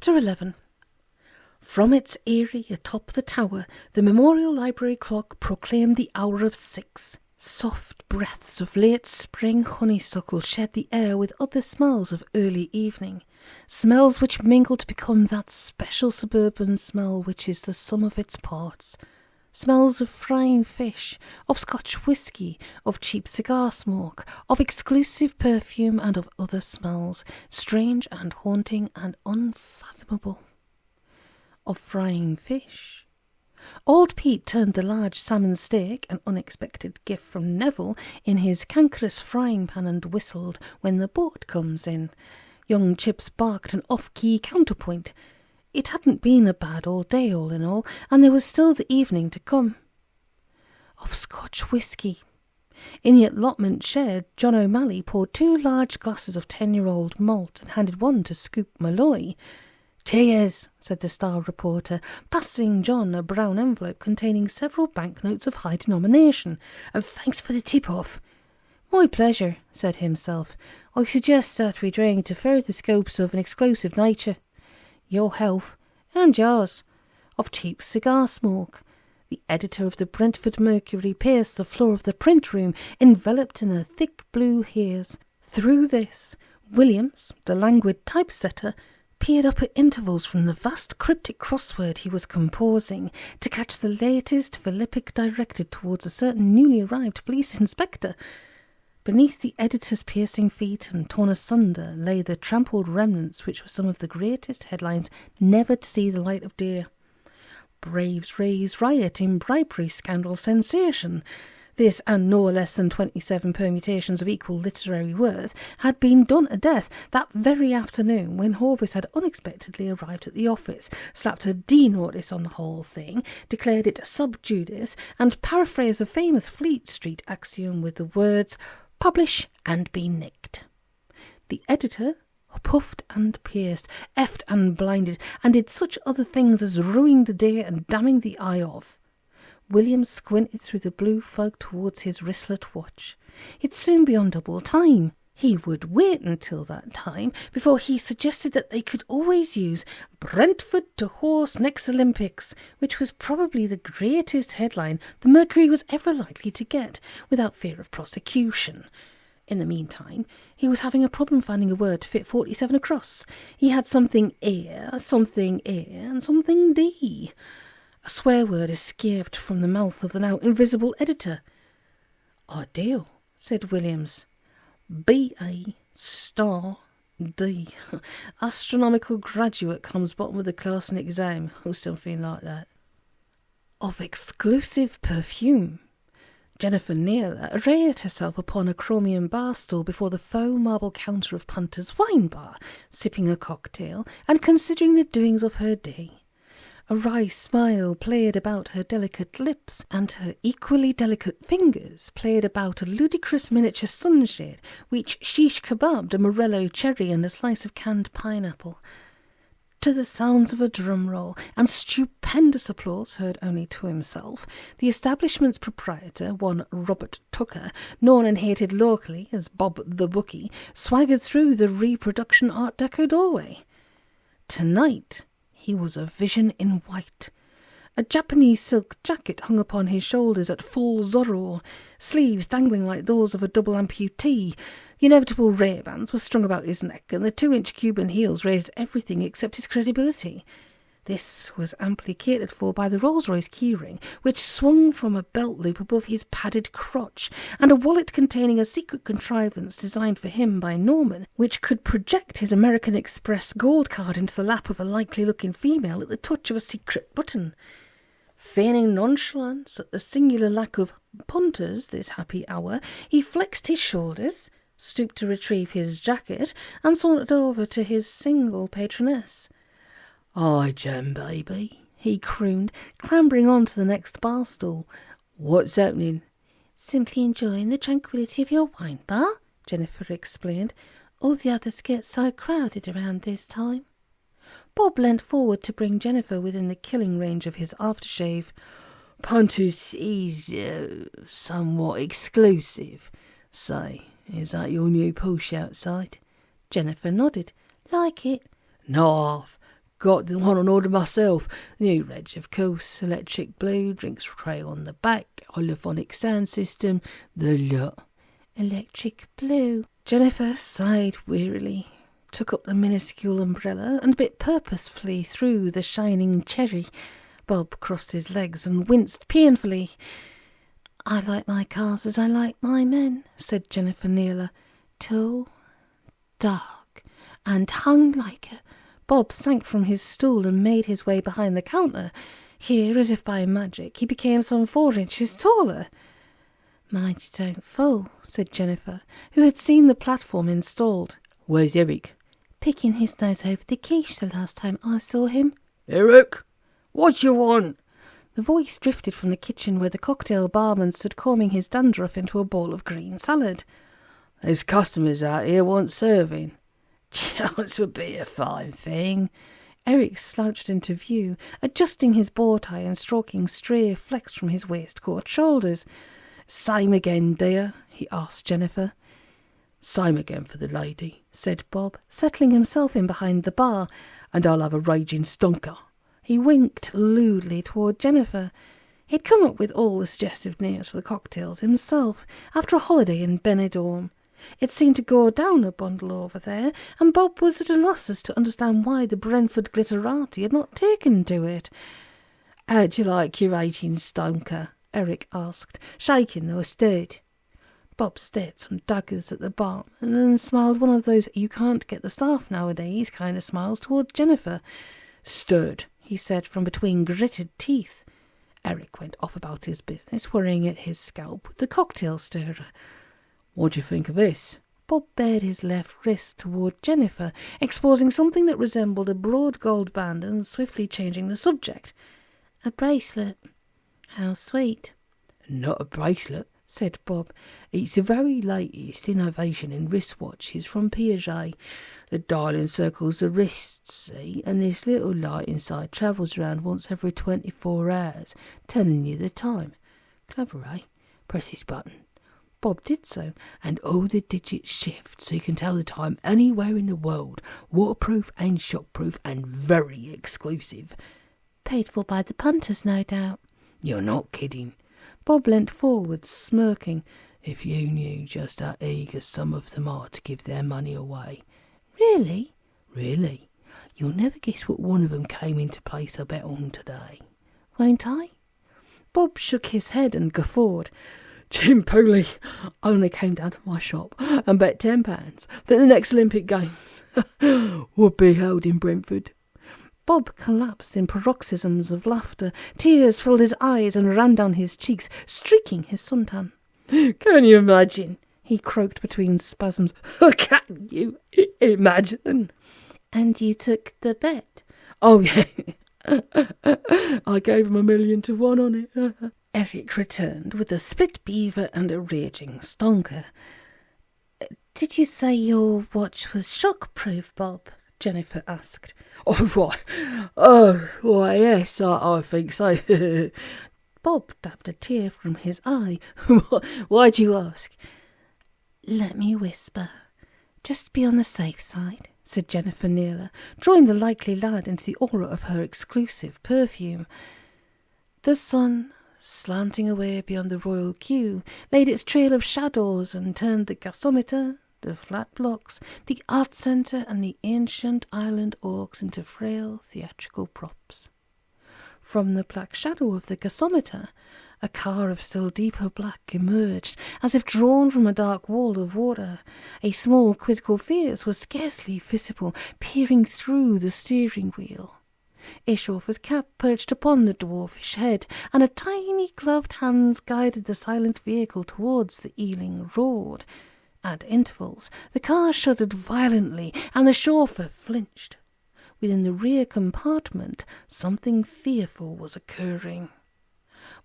Chapter 11. From its eyrie atop the tower, the Memorial Library clock proclaimed the hour of 6. Soft breaths of late spring honeysuckle shed the air with other smells of early evening, smells which mingle to become that special suburban smell which is the sum of its parts. Smells of frying fish, of Scotch whisky, of cheap cigar smoke, of exclusive perfume, and of other smells, strange and haunting and unfathomable. Of frying fish. Old Pete turned the large salmon steak, an unexpected gift from Neville, in his cankerous frying pan and whistled when the boat comes in. Young Chips barked an off-key counterpoint. It hadn't been a bad old day all in all, and there was still the evening to come. Of Scotch whisky. In the allotment shed, John Omally poured 2 large glasses of 10-year-old malt and handed one to Scoop Malloy. "Cheers," said the Star reporter, passing John a brown envelope containing several banknotes of high denomination. "And thanks for the tip-off." "My pleasure," said himself. "I suggest that we drink to further scopes of an exclusive nature. Your health, and yours." Of cheap cigar smoke. The editor of the Brentford Mercury paced the floor of the print room, enveloped in a thick blue haze. Through this, Williams, the languid typesetter, peered up at intervals from the vast cryptic crossword he was composing to catch the latest philippic directed towards a certain newly arrived police inspector. Beneath the editor's piercing feet and torn asunder lay the trampled remnants which were some of the greatest headlines never to see the light of day. Braves raise riot in bribery scandal sensation. This, and no less than 27 permutations of equal literary worth, had been done to death that very afternoon when Hovis had unexpectedly arrived at the office, slapped a D notice on the whole thing, declared it sub judice, and paraphrased a famous Fleet Street axiom with the words, "Publish and be nicked." The editor puffed and pierced, effed and blinded, and did such other things as ruining the day and damning the eye of. William squinted through the blue fog towards his wristlet watch. It'd soon be on double time. He would wait until that time before he suggested that they could always use "Brentford to horse next Olympics," which was probably the greatest headline the Mercury was ever likely to get, without fear of prosecution. In the meantime, he was having a problem finding a word to fit 47 across. He had something air, something air, and something D. A swear word escaped from the mouth of the now invisible editor. "Ideal," said Williams. B.A. star D. Astronomical graduate comes bottom of the class in exam, or something like that. Of exclusive perfume. Jennifer Naylor arrayed herself upon a chromium bar stool before the faux marble counter of Punter's Wine Bar, sipping a cocktail and considering the doings of her day. A wry smile played about her delicate lips, and her equally delicate fingers played about a ludicrous miniature sunshade, which shish kebabbed a morello cherry and a slice of canned pineapple. To the sounds of a drum roll and stupendous applause heard only to himself, the establishment's proprietor, one Robert Tucker, known and hated locally as Bob the Bookie, swaggered through the reproduction Art Deco doorway. Tonight he was a vision in white. A Japanese silk jacket hung upon his shoulders at full Zorro, sleeves dangling like those of a double amputee. The inevitable Ray-Bans were strung about his neck, and the 2-inch Cuban heels raised everything except his credibility. This was amply catered for by the Rolls-Royce keyring, which swung from a belt loop above his padded crotch, and a wallet containing a secret contrivance designed for him by Norman, which could project his American Express gold card into the lap of a likely-looking female at the touch of a secret button. Feigning nonchalance at the singular lack of punters this happy hour, he flexed his shoulders, stooped to retrieve his jacket, and sauntered over to his single patroness. "Hi, Jem, baby," he crooned, clambering on to the next bar stool. "What's happening?" "Simply enjoying the tranquillity of your wine bar," Jennifer explained. "All the others get so crowded around this time." Bob leant forward to bring Jennifer within the killing range of his aftershave. "Punters is somewhat exclusive. Say, is that your new push outside?" Jennifer nodded. "Like it?" "Not half. got the one on order myself. New reg, of course, electric blue, drinks tray on the back, holophonic sound system, the lot. Electric blue. Jennifer sighed wearily, took up the minuscule umbrella and bit purposefully through the shining cherry. Bob crossed his legs and winced painfully. I like my cars as I like my men, said Jennifer Nealer. Tall, dark, and hung like a... Bob sank from his stool and made his way behind the counter. Here, as if by magic, he became some 4 inches taller. Mind you don't fall, said Jennifer, who had seen the platform installed. Where's Eric? Picking his nose over the quiche the last time I saw him. Eric, what you want? The voice drifted from the kitchen where the cocktail barman stood combing his dandruff into a bowl of green salad. There's customers out here want serving. Chance would be a fine thing. Eric slouched into view, adjusting his bow tie and stroking stray flecks from his waistcoat shoulders. Same again, dear? He asked Jennifer. Same again for the lady, said Bob, settling himself in behind the bar, and I'll have a raging stonker. He winked lewdly toward Jennifer. He'd come up with all the suggestive names for the cocktails himself, after a holiday in Benidorm. It seemed to go down a bundle over there, and Bob was at a loss as to understand why the Brentford glitterati had not taken to it. How'd you like your raging stonker? Eric asked, shaking though stirred. Bob stared some daggers at the barman and smiled one of those you can't get the staff nowadays kind of smiles toward Jennifer. Stirred, he said from between gritted teeth. Eric went off about his business, worrying at his scalp with the cocktail stirrer. What do you think of this? Bob bared his left wrist toward Jennifer, exposing something that resembled a broad gold band and swiftly changing the subject. A bracelet. How sweet. Not a bracelet, said Bob. It's the very latest innovation in wristwatches from Piaget. The dial encircles the wrist, see, and this little light inside travels around once every 24 hours, telling you the time. Clever, eh? Press this button. Bob did so, and all the digits shift so you can tell the time anywhere in the world. Waterproof and shockproof and very exclusive. Paid for by the punters, no doubt. You're not kidding. Bob leant forward, smirking. If you knew just how eager some of them are to give their money away. Really? Really. You'll never guess what one of them came in to place a bet on today. Won't I? Bob shook his head and guffawed. Jim Pooley only came down to my shop and bet £10 that the next Olympic Games would be held in Brentford. Bob collapsed in paroxysms of laughter. Tears filled his eyes and ran down his cheeks, streaking his suntan. Can you imagine? He croaked between spasms. Can you imagine? And you took the bet? Oh, yeah. I gave him 1,000,000 to 1 on it. Eric returned with a split beaver and a raging stonker. Did you say your watch was shockproof, Bob? Jennifer asked. Why, yes, I think so. Bob dabbed a tear from his eye. Why'd you ask? Let me whisper. Just be on the safe side, said Jennifer Nealer, drawing the likely lad into the aura of her exclusive perfume. The sun, slanting away beyond the royal queue, laid its trail of shadows and turned the gasometer, the flat blocks, the art centre and the ancient island oaks into frail theatrical props. From the black shadow of the gasometer, a car of still deeper black emerged, as if drawn from a dark wall of water. A small quizzical face was scarcely visible, peering through the steering wheel. A chauffeur's cap perched upon the dwarfish head, and a tiny gloved hands guided the silent vehicle towards the Ealing road. At intervals, the car shuddered violently, and the chauffeur flinched. Within the rear compartment, something fearful was occurring.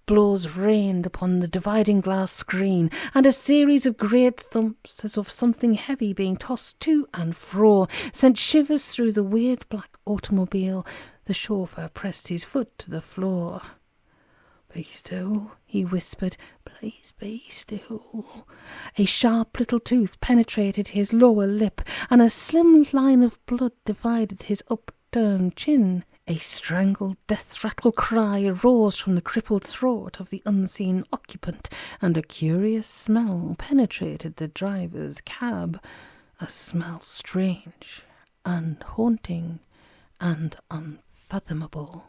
Blows rained upon the dividing glass screen, and a series of great thumps, as of something heavy being tossed to and fro, sent shivers through the weird black automobile. The chauffeur pressed his foot to the floor. "Be still," he whispered. "Please be still." A sharp little tooth penetrated his lower lip, and a slim line of blood divided his upturned upturned chin. A strangled death-rattle cry arose from the crippled throat of the unseen occupant, and a curious smell penetrated the driver's cab, a smell strange and haunting and unfathomable.